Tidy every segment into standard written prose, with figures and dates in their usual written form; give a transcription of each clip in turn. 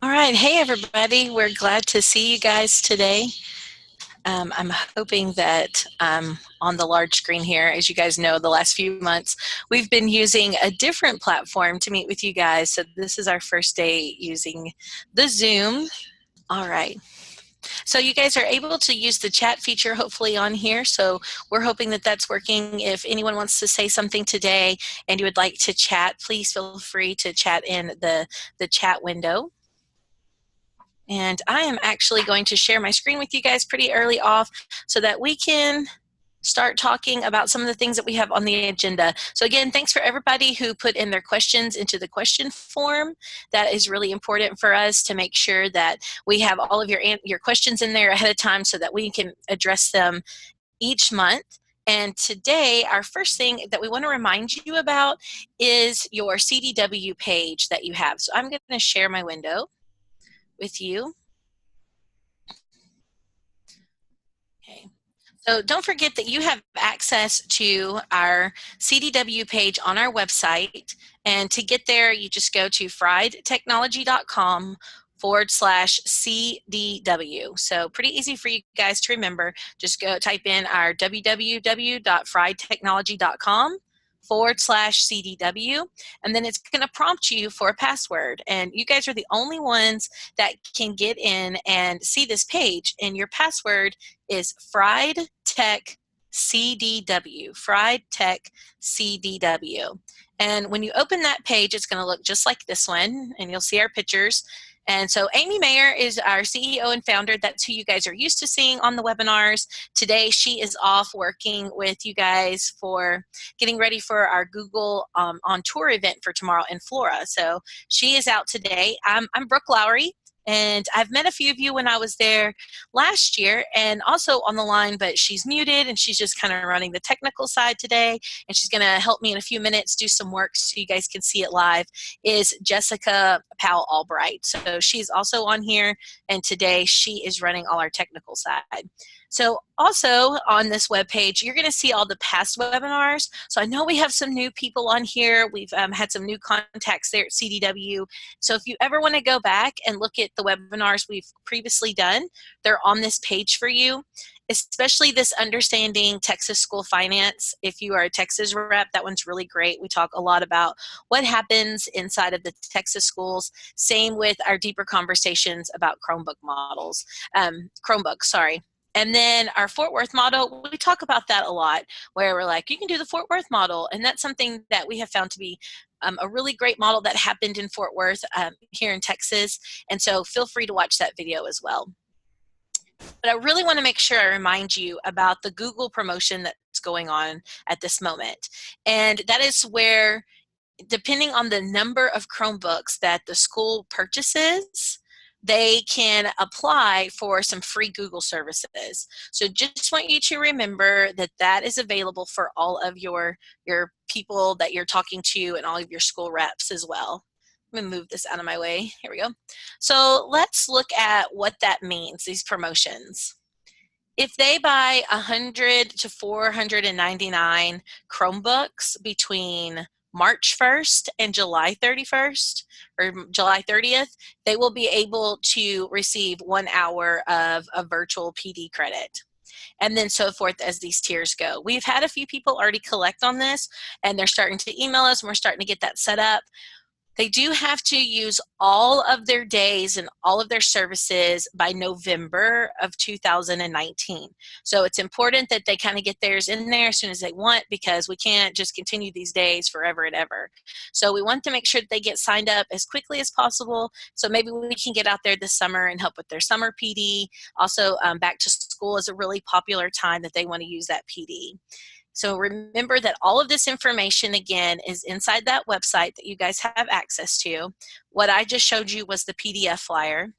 All right. Hey, everybody. We're glad to see you guys today. I'm hoping that on the large screen here, as you guys know, the last few months, we've been using a different platform to meet with you guys. So this is our first day using the Zoom. All right. So you guys are able to use the chat feature hopefully on here. So we're hoping that that's working. If anyone wants to say something today and you would like to chat, please feel free to chat in the chat window. And I am actually going to share my screen with you guys pretty early off so that we can start talking about some of the things that we have on the agenda. So again, thanks for everybody who put in their questions into the question form. That is really important for us to make sure that we have all of your questions in there ahead of time so that we can address them each month. And today, our first thing that we want to remind you about is your CDW page that you have. So I'm going to share my window with you. Okay. So don't forget that you have access to our CDW page on our website. And to get there, you just go to friedtechnology.com/CDW. So pretty easy for you guys to remember. Just go type in our www.friedtechnology.com/CDW, and then it's going to prompt you for a password. And you guys are the only ones that can get in and see this page, and your password is Fried Tech CDW, Fried Tech CDW. And when you open that page, it's going to look just like this one, and you'll see our pictures. And so Amy Mayer is our CEO and founder. That's who you guys are used to seeing on the webinars. Today, she is off working with you guys for getting ready for our Google on tour event for tomorrow in Florida. So she is out today. I'm Brooke Lowry. And I've met a few of you when I was there last year and also on the line, but she's muted and she's just kind of running the technical side today. And she's going to help me in a few minutes do some work so you guys can see it live, is Jessica Powell Albright. So she's also on here, and today she is running all our technical side. So also on this webpage, you're going to see all the past webinars. So I know we have some new people on here. We've had some new contacts there at CDW. So if you ever want to go back and look at the webinars we've previously done, they're on this page for you, especially this Understanding Texas School Finance. If you are a Texas rep, that one's really great. We talk a lot about what happens inside of the Texas schools. Same with our deeper conversations about Chromebooks, sorry. And then our Fort Worth model, we talk about that a lot, where we're like, you can do the Fort Worth model. And that's something that we have found to be a really great model that happened in Fort Worth here in Texas. And so feel free to watch that video as well. But I really want to make sure I remind you about the Google promotion that's going on at this moment. And that is where, depending on the number of Chromebooks that the school purchases, they can apply for some free Google services. So just want you to remember that that is available for all of your people that you're talking to and all of your school reps as well. I'm going to move this out of my way. Here we go. So let's look at what that means, these promotions. If they buy 100 to 499 Chromebooks between March 1st and July 31st or July 30th, they will be able to receive 1 hour of a virtual PD credit. And then so forth as these tiers go. We've had a few people already collect on this, and they're starting to email us, and we're starting to get that set up. They do have to use all of their days and all of their services by November of 2019. So it's important that they kind of get theirs in there as soon as they want, because we can't just continue these days forever and ever. So we want to make sure that they get signed up as quickly as possible. So maybe we can get out there this summer and help with their summer PD. Also, back to school is a really popular time that they want to use that PD. So remember that all of this information, again, is inside that website that you guys have access to. What I just showed you was the PDF flyer.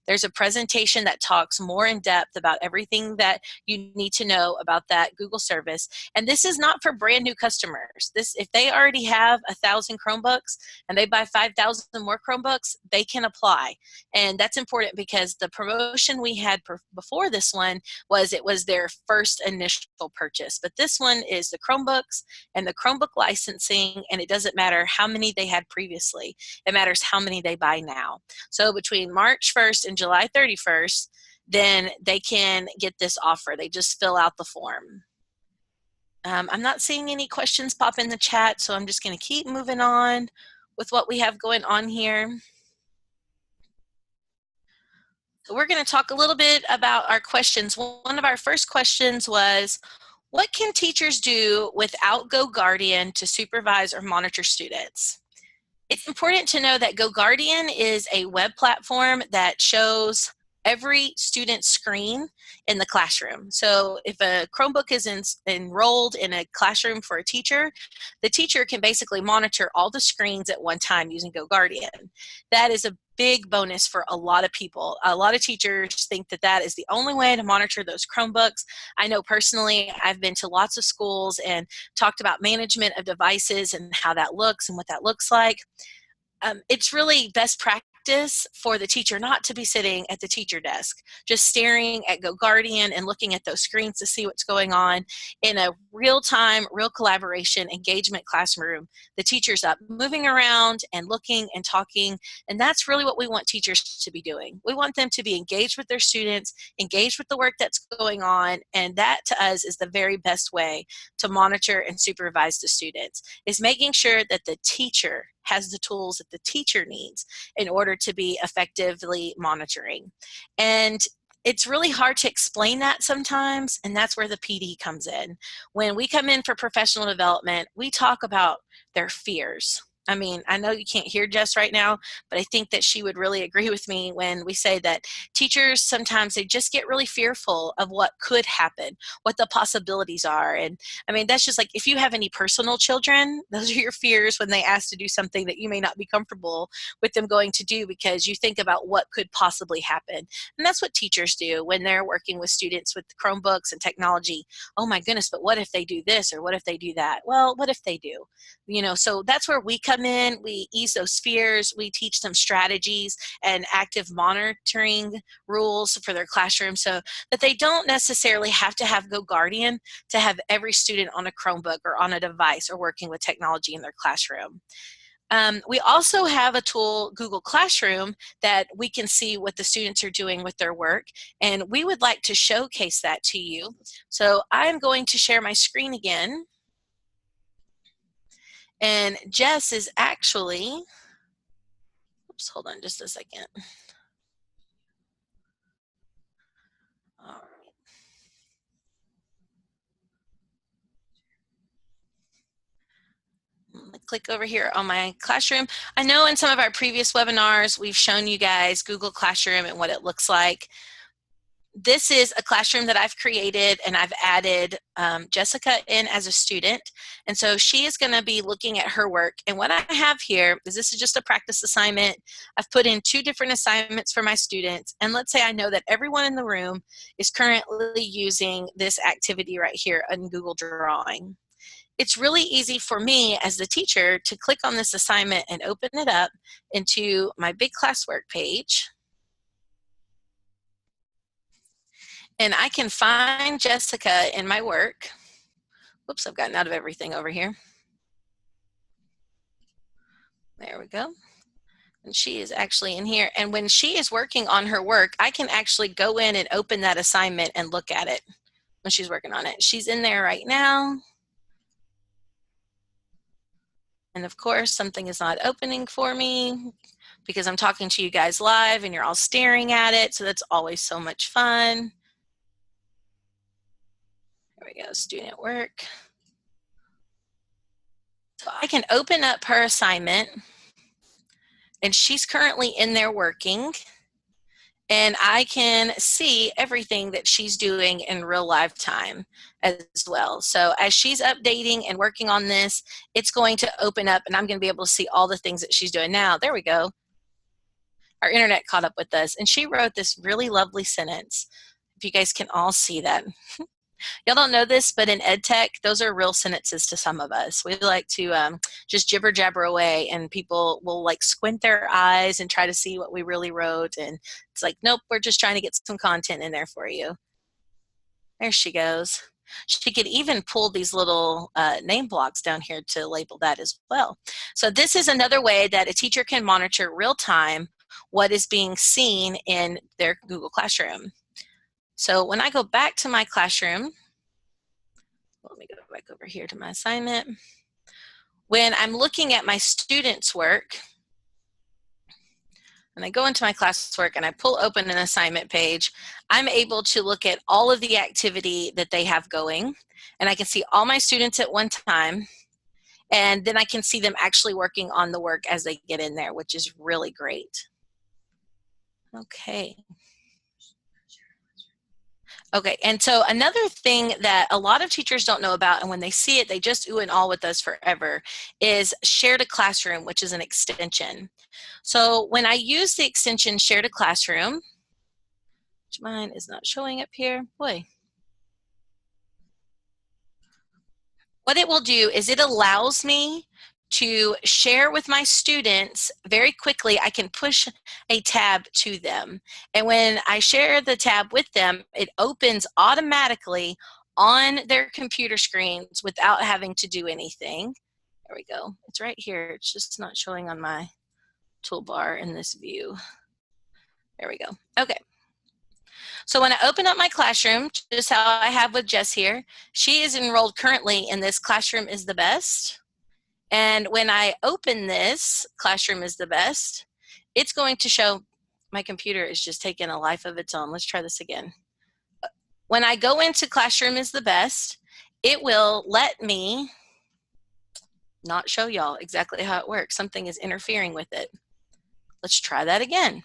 There's a presentation that talks more in depth about everything that you need to know about that Google service. And this is not for brand new customers. This, if they already have 1,000 Chromebooks and they buy 5,000 more Chromebooks, they can apply. And that's important because the promotion we had before this one was it was their first initial purchase. But this one is the Chromebooks and the Chromebook licensing, and it doesn't matter how many they had previously. It matters how many they buy now. So between March 1st and July 31st, then they can get this offer. They just fill out the form. I'm not seeing any questions pop in the chat, so I'm just going to keep moving on with what we have going on here. So we're going to talk a little bit about our questions. One of our first questions was, what can teachers do without GoGuardian to supervise or monitor students? It's important to know that GoGuardian is a web platform that shows every student's screen in the classroom. So if a Chromebook is enrolled in a classroom for a teacher, the teacher can basically monitor all the screens at one time using GoGuardian. That is a big bonus for a lot of people. A lot of teachers think that that is the only way to monitor those Chromebooks. I know personally, I've been to lots of schools and talked about management of devices and how that looks and what that looks like. It's really best practice for the teacher not to be sitting at the teacher desk, just staring at GoGuardian and looking at those screens to see what's going on in a real-time, real collaboration engagement classroom. The teacher's up moving around and looking and talking, and that's really what we want teachers to be doing. We want them to be engaged with their students, engaged with the work that's going on, and that to us is the very best way to monitor and supervise the students, is making sure that the teacher has the tools that the teacher needs in order to be effectively monitoring. And it's really hard to explain that sometimes, and that's where the PD comes in. When we come in for professional development, we talk about their fears. I mean, I know you can't hear Jess right now, but I think that she would really agree with me when we say that teachers sometimes they just get really fearful of what could happen, what the possibilities are. And I mean, that's just like if you have any personal children, those are your fears when they ask to do something that you may not be comfortable with them going to do because you think about what could possibly happen. And that's what teachers do when they're working with students with Chromebooks and technology. Oh my goodness, but what if they do this or what if they do that? Well, what if they do? You know, so that's where we come in, we ease those fears, we teach them strategies and active monitoring rules for their classroom so that they don't necessarily have to have GoGuardian to have every student on a Chromebook or on a device or working with technology in their classroom. We also have a tool, Google Classroom, that we can see what the students are doing with their work, and we would like to showcase that to you. So I'm going to share my screen again. And Jess is actually, oops, hold on just a second. All right. I'm gonna click over here on my classroom. I know in some of our previous webinars, we've shown you guys Google Classroom and what it looks like. This is a classroom that I've created, and I've added Jessica in as a student. And so she is going to be looking at her work. And what I have here is this is just a practice assignment. I've put in 2 different assignments for my students. And let's say I know that everyone in the room is currently using this activity right here in Google Drawing. It's really easy for me as the teacher to click on this assignment and open it up into my big classwork page. And I can find Jessica in my work. Whoops, I've gotten out of everything over here. There we go. And she is actually in here. And when she is working on her work, I can actually go in and open that assignment and look at it when she's working on it. She's in there right now. And of course, something is not opening for me because I'm talking to you guys live and you're all staring at it. So that's always so much fun. There we go, student work. So I can open up her assignment, and she's currently in there working, and I can see everything that she's doing in real live time as well. So as she's updating and working on this, it's going to open up, and I'm going to be able to see all the things that she's doing now. There we go. our internet caught up with us, and she wrote this really lovely sentence. If you guys can all see that. Y'all don't know this, but in ed tech, those are real sentences to some of us. We like to just jibber jabber away, and people will like squint their eyes and try to see what we really wrote. And it's like, nope, we're just trying to get some content in there for you. There she goes. She could even pull these little name blocks down here to label that as well. So this is another way that a teacher can monitor real time what is being seen in their Google Classroom. So when I go back to my classroom, let me go back over here to my assignment. When I'm looking at my students' work, and I go into my classwork and I pull open an assignment page, I'm able to look at all of the activity that they have going, and I can see all my students at one time, and then I can see them actually working on the work as they get in there, which is really great. Okay. Okay, and so another thing that a lot of teachers don't know about, and when they see it, they just ooh and all with us forever, is Share to Classroom, which is an extension. So when I use the extension Share to Classroom, which mine is not showing up here, boy. What it will do is it allows me to share with my students very quickly. I can push a tab to them. And when I share the tab with them, it opens automatically on their computer screens without having to do anything. There we go. It's right here. It's just not showing on my toolbar in this view. There we go. Okay. So when I open up my classroom, just how I have with Jess here, she is enrolled currently in this Classroom is the Best. And when I open this, Classroom is the Best, it's going to show, my computer is just taking a life of its own. Let's try this again. When I go into Classroom is the Best, it will let me not show y'all exactly how it works. Something is interfering with it. Let's try that again.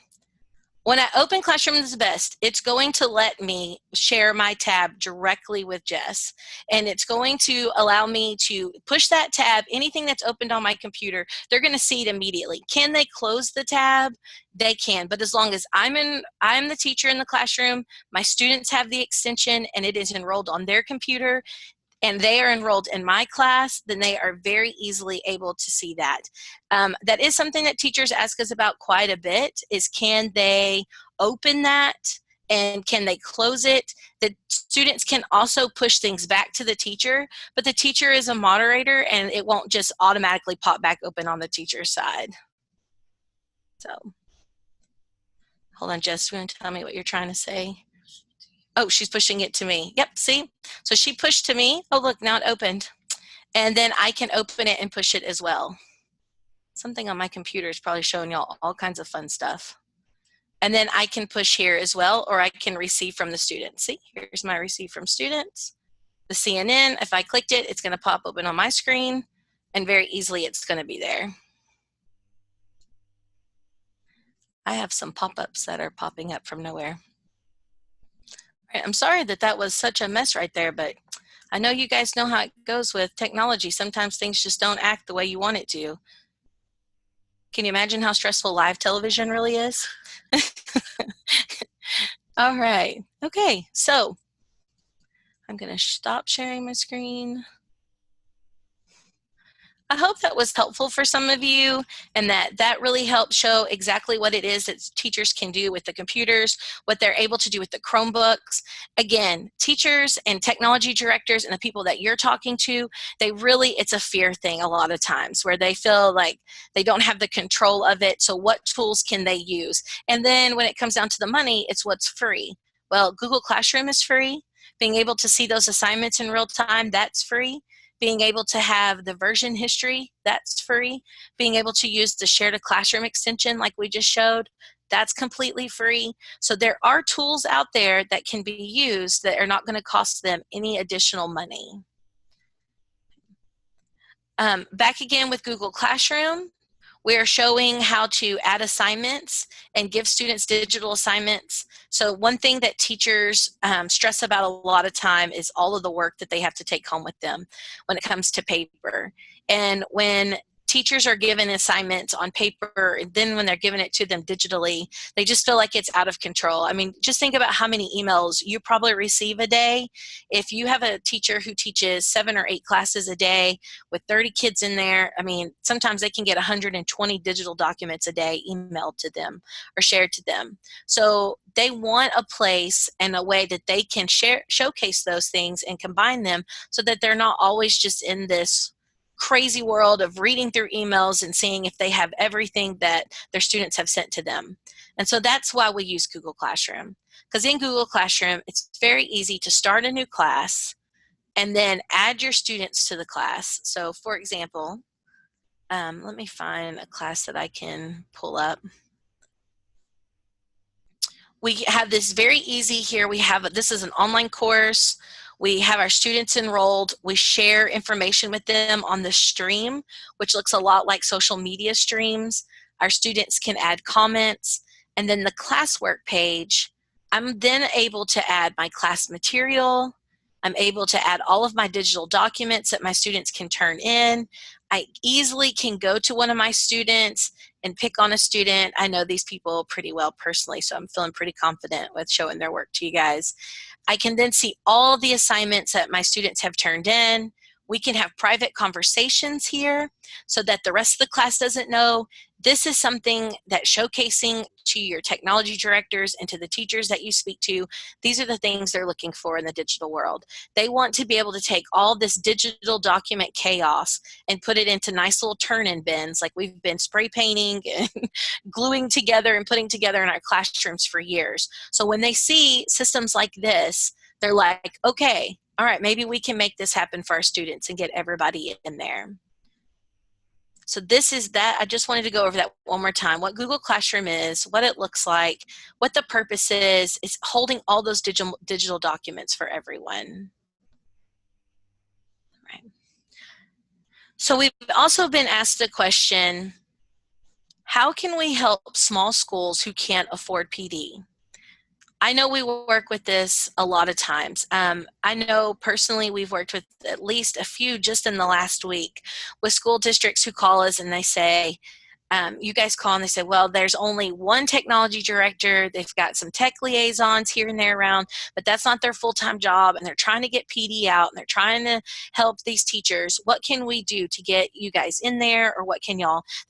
When I open Classroom is the Best, it's going to let me share my tab directly with Jess. And it's going to allow me to push that tab, anything that's opened on my computer, they're going to see it immediately. Can they close the tab? They can, but as long as I'm the teacher in the classroom, my students have the extension and it is enrolled on their computer, and they are enrolled in my class, then they are very easily able to see that. That is something that teachers ask us about quite a bit, is can they open that and can they close it? The students can also push things back to the teacher, but the teacher is a moderator and it won't just automatically pop back open on the teacher's side. So, hold on, Jess, you want to tell me what you're trying to say? Oh, she's pushing it to me. Yep, see? So she pushed to me. Oh, look, now it opened. And then I can open it and push it as well. Something on my computer is probably showing y'all all kinds of fun stuff. And then I can push here as well, or I can receive from the students. See, here's my receive from students. The CNN, if I clicked it, it's going to pop open on my screen, and very easily it's going to be there. I have some pop-ups that are popping up from nowhere. I'm sorry that that was such a mess right there, but I know you guys know how it goes with technology. Sometimes things just don't act the way you want it to. Can you imagine how stressful live television really is? All right. Okay, so I'm going to stop sharing my screen. I hope that was helpful for some of you, and that really helped show exactly what it is that teachers can do with the computers, what they're able to do with the Chromebooks. Again, teachers and technology directors and the people that you're talking to, it's a fear thing a lot of times where they feel like they don't have the control of it. So what tools can they use? And then when it comes down to the money, it's what's free. Well, Google Classroom is free. Being able to see those assignments in real time, that's free. Being able to have the version history, that's free. Being able to use the Share to Classroom extension like we just showed, that's completely free. So there are tools out there that can be used that are not going to cost them any additional money. Back again with Google Classroom, we are showing how to add assignments and give students digital assignments. So one thing that teachers stress about a lot of time is all of the work that they have to take home with them when it comes to paper. And when teachers are given assignments on paper, and then when they're giving it to them digitally, they just feel like it's out of control. I mean, just think about how many emails you probably receive a day. If you have a teacher who teaches 7 or 8 classes a day with 30 kids in there, I mean, sometimes they can get 120 digital documents a day emailed to them or shared to them. So they want a place and a way that they can showcase those things and combine them so that they're not always just in this crazy world of reading through emails and seeing if they have everything that their students have sent to them. And so that's why we use Google Classroom. Because in Google Classroom, it's very easy to start a new class and then add your students to the class. So for example, let me find a class that I can pull up. We have this very easy here. This is an online course. We have our students enrolled. We share information with them on the stream, which looks a lot like social media streams. Our students can add comments. And then the classwork page, I'm then able to add my class material. I'm able to add all of my digital documents that my students can turn in. I easily can go to one of my students and pick on a student. I know these people pretty well personally, so I'm feeling pretty confident with showing their work to you guys. I can then see all the assignments that my students have turned in. We can have private conversations here so that the rest of the class doesn't know. This is something that showcasing to your technology directors and to the teachers that you speak to, these are the things they're looking for in the digital world. They want to be able to take all this digital document chaos and put it into nice little turn-in bins like we've been spray painting and gluing together and putting together in our classrooms for years. So when they see systems like this, they're like, okay, all right, maybe we can make this happen for our students and get everybody in there. So this is that. I just wanted to go over that one more time. What Google Classroom is, what it looks like, what the purpose is holding all those digital documents for everyone. Right. So we've also been asked the question, how can we help small schools who can't afford PD? I know we work with this a lot of times. I know personally we've worked with at least a few just in the last week with school districts who call us and they say, you guys call and they say, well, there's only one technology director. They've got some tech liaisons here and there around, but that's not their full-time job, and they're trying to get PD out and they're trying to help these teachers. What can we do to get you guys in there, or what can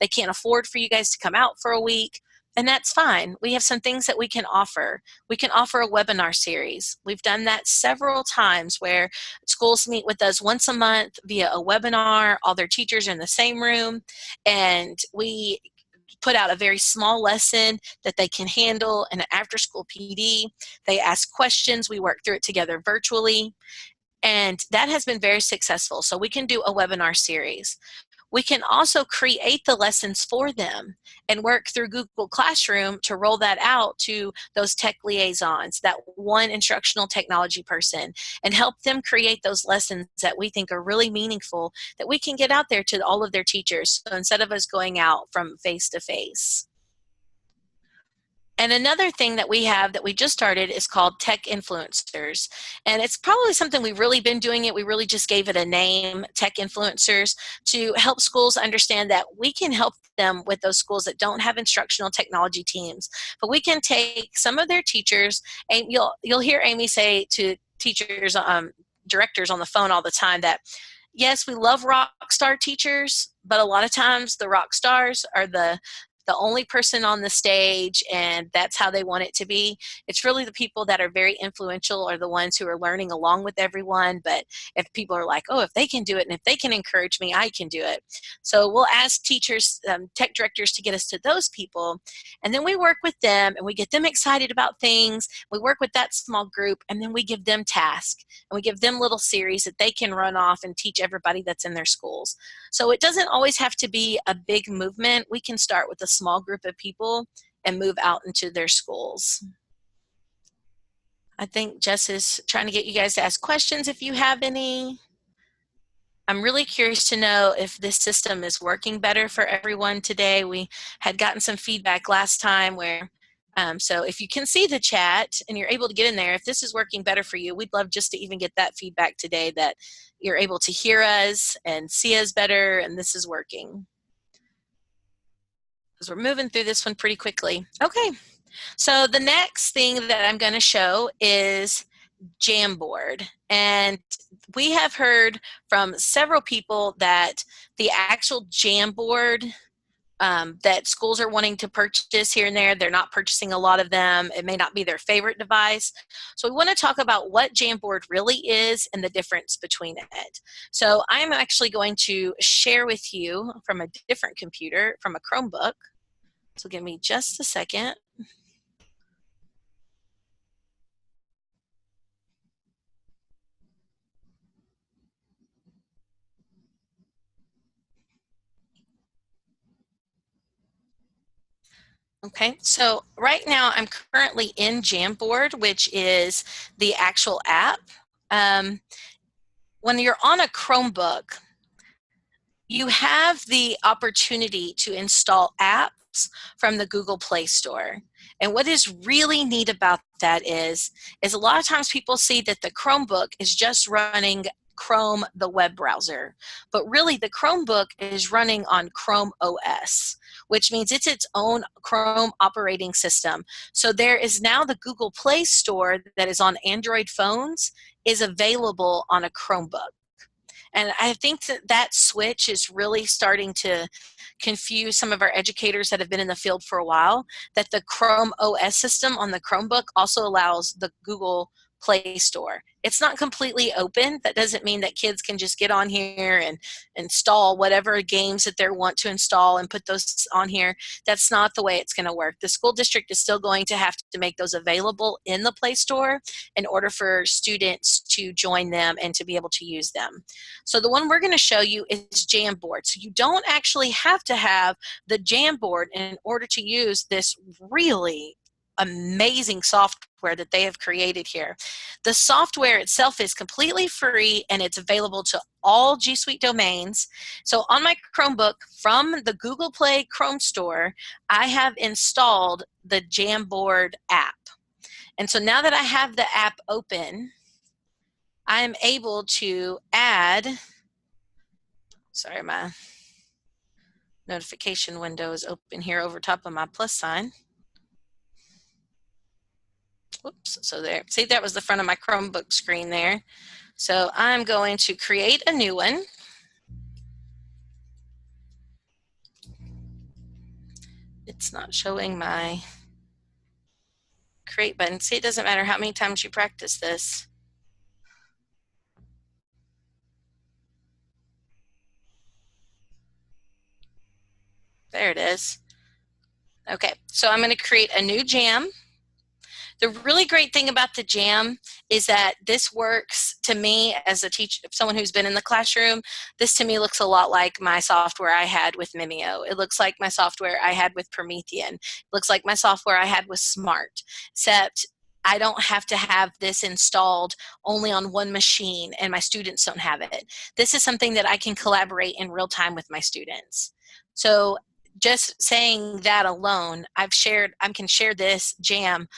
they can't afford for you guys to come out for a week. And that's fine. We have some things that we can offer. We can offer a webinar series. We've done that several times where schools meet with us once a month via a webinar. All their teachers are in the same room, and we put out a very small lesson that they can handle in an after-school PD. They ask questions. We work through it together virtually, and that has been very successful. So we can do a webinar series. We can also create the lessons for them and work through Google Classroom to roll that out to those tech liaisons, that one instructional technology person, and help them create those lessons that we think are really meaningful that we can get out there to all of their teachers, so instead of us going out from face to face. And another thing that we have that we just started is called Tech Influencers. And it's probably something we've really been doing it. We really just gave it a name, Tech Influencers, to help schools understand that we can help them with those schools that don't have instructional technology teams. But we can take some of their teachers, and you'll hear Amy say to teachers, directors on the phone all the time that, yes, we love rock star teachers, but a lot of times the rock stars are the only person on the stage, and that's how they want it to be. It's really the people that are very influential are the ones who are learning along with everyone. But if people are like, oh, if they can do it and if they can encourage me, I can do it. So we'll ask teachers, tech directors to get us to those people, and then we work with them and we get them excited about things. We work with that small group, and then we give them tasks and we give them little series that they can run off and teach everybody that's in their schools. So it doesn't always have to be a big movement. We can start with a small group of people and move out into their schools. I think Jess is trying to get you guys to ask questions if you have any. I'm really curious to know if this system is working better for everyone today. We had gotten some feedback last time where, so if you can see the chat and you're able to get in there, if this is working better for you, we'd love just to even get that feedback today that you're able to hear us and see us better and this is working. because we're moving through this one pretty quickly. Okay, so the next thing that I'm going to show is Jamboard. And we have heard from several people that the actual Jamboard that schools are wanting to purchase here and there, they're not purchasing a lot of them. It may not be their favorite device. So we want to talk about what Jamboard really is and the difference between it. So I'm actually going to share with you from a different computer, from a Chromebook. So give me just a second. Okay, so right now I'm currently in Jamboard, which is the actual app. When you're on a Chromebook, you have the opportunity to install apps from the Google Play Store. And what is really neat about that is a lot of times people see that the Chromebook is just running Chrome, the web browser. But really, the Chromebook is running on Chrome OS, which means it's its own Chrome operating system. So there is now the Google Play Store that is on Android phones is available on a Chromebook. And I think that that switch is really starting to confuse some of our educators that have been in the field for a while, that the Chrome OS system on the Chromebook also allows the Google Play Store. It's not completely open. That doesn't mean that kids can just get on here and install whatever games that they want to install and put those on here. That's not the way it's going to work. The school district is still going to have to make those available in the Play Store in order for students to join them and to be able to use them. So the one we're going to show you is Jamboard. So you don't actually have to have the Jamboard in order to use this really amazing software that they have created here. The software itself is completely free and it's available to all G Suite domains. So on my Chromebook from the Google Play Chrome Store, I have installed the Jamboard app. And so now that I have the app open, I'm able to add, sorry, my notification window is open here over top of my plus sign. Whoops, so there, see, that was the front of my Chromebook screen there. So I'm going to create a new one. It's not showing my create button. See, it doesn't matter how many times you practice this. There it is. Okay, so I'm going to create a new jam. The really great thing about the jam is that this works to me as a teacher, someone who's been in the classroom. This to me looks a lot like my software I had with Mimeo. It looks like my software I had with Promethean. It looks like my software I had with Smart, except I don't have to have this installed only on one machine and my students don't have it. This is something that I can collaborate in real time with my students. So just saying that alone, I can share this jam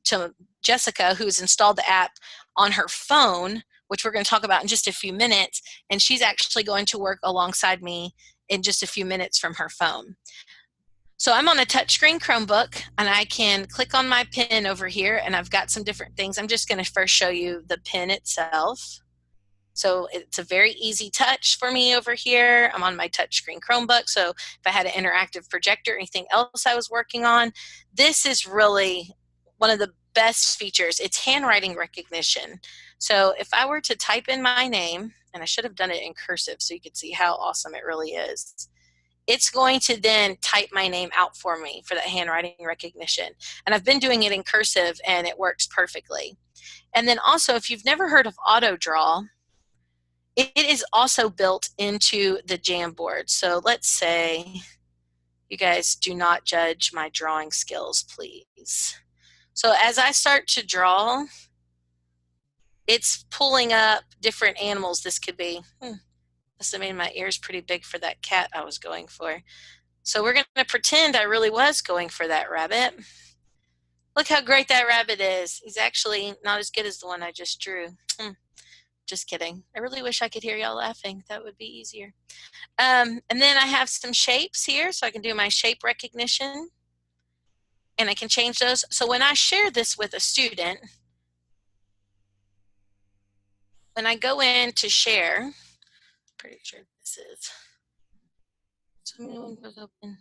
to Jessica, who's installed the app on her phone, which we're going to talk about in just a few minutes, and she's actually going to work alongside me in just a few minutes from her phone. So I'm on a touchscreen Chromebook, and I can click on my pen over here, and I've got some different things. I'm just going to first show you the pen itself. So it's a very easy touch for me over here. I'm on my touchscreen Chromebook, so if I had an interactive projector or anything else I was working on, this is really one of the best features. It's handwriting recognition. So if I were to type in my name, and I should have done it in cursive so you could see how awesome it really is, it's going to then type my name out for me for that handwriting recognition. And I've been doing it in cursive, and it works perfectly. And then also, if you've never heard of AutoDraw, it is also built into the Jamboard. So let's say you guys do not judge my drawing skills, please. So as I start to draw, it's pulling up different animals this could be. Must have made my ears pretty big for that cat I was going for. So we're going to pretend I really was going for that rabbit. Look how great that rabbit is. He's actually not as good as the one I just drew. just kidding. I really wish I could hear y'all laughing. That would be easier. And then I have some shapes here, so I can do my shape recognition. And I can change those. So when I share this with a student, when I go in to share, pretty sure this is, so one goes open.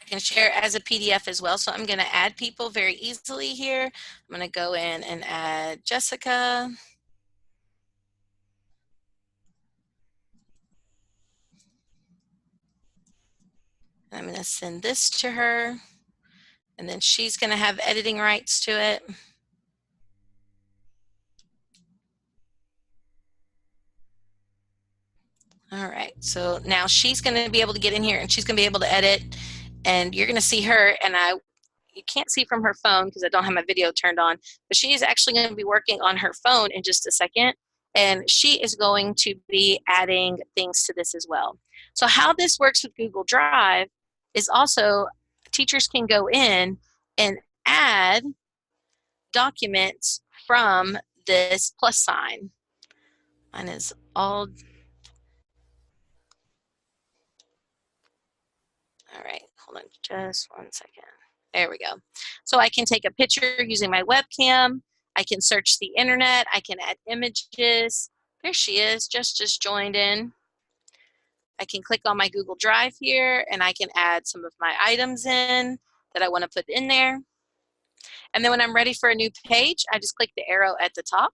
I can share as a PDF as well. So I'm going to add people very easily here. I'm going to go in and add Jessica. I'm going to send this to her, and then she's going to have editing rights to it. All right, so now she's going to be able to get in here and she's going to be able to edit, and you're going to see her, and you can't see from her phone because I don't have my video turned on, but she is actually going to be working on her phone in just a second, and she is going to be adding things to this as well. So how this works with Google Drive is also teachers can go in and add documents from this plus sign. Mine is all right, hold on just 1 second. There we go. So I can take a picture using my webcam. I can search the internet. I can add images. There she is, just joined in. I can click on my Google Drive here and I can add some of my items in that I want to put in there. And then when I'm ready for a new page, I just click the arrow at the top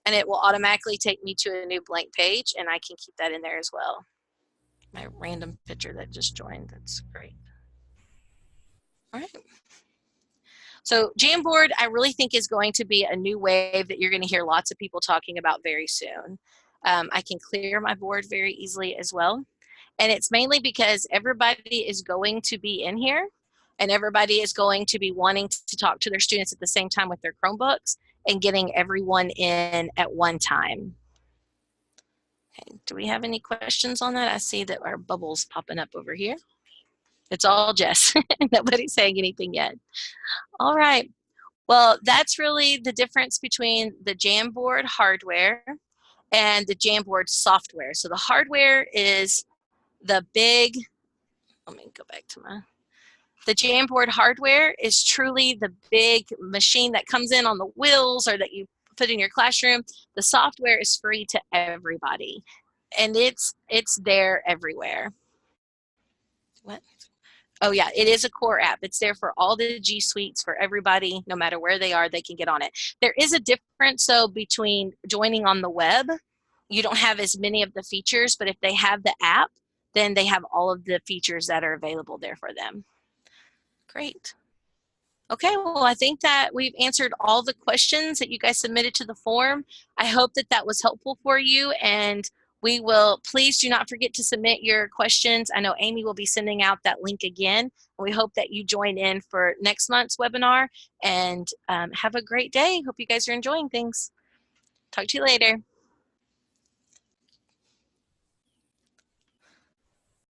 and it will automatically take me to a new blank page, and I can keep that in there as well. My random picture that just joined, that's great. All right. So Jamboard, I really think, is going to be a new wave that you're going to hear lots of people talking about very soon. I can clear my board very easily as well. And it's mainly because everybody is going to be in here and everybody is going to be wanting to talk to their students at the same time with their Chromebooks and getting everyone in at one time. Okay, do we have any questions on that? I see that our bubble's popping up over here. It's all Jess. Nobody's saying anything yet. All right. Well, that's really the difference between the Jamboard hardware and the Jamboard software. So the hardware is the big, let me go back to the Jamboard hardware is truly the big machine that comes in on the wheels or that you put in your classroom. The software is free to everybody, and it's there everywhere. What? Oh yeah, it is a core app. It's there for all the G Suites for everybody, no matter where they are, they can get on it. There is a difference though between joining on the web. You don't have as many of the features, but if they have the app, then they have all of the features that are available there for them. Great. Okay, well, I think that we've answered all the questions that you guys submitted to the form. I hope that that was helpful for you, and we will, please do not forget to submit your questions. I know Amy will be sending out that link again. We hope that you join in for next month's webinar, and have a great day. Hope you guys are enjoying things. Talk to you later.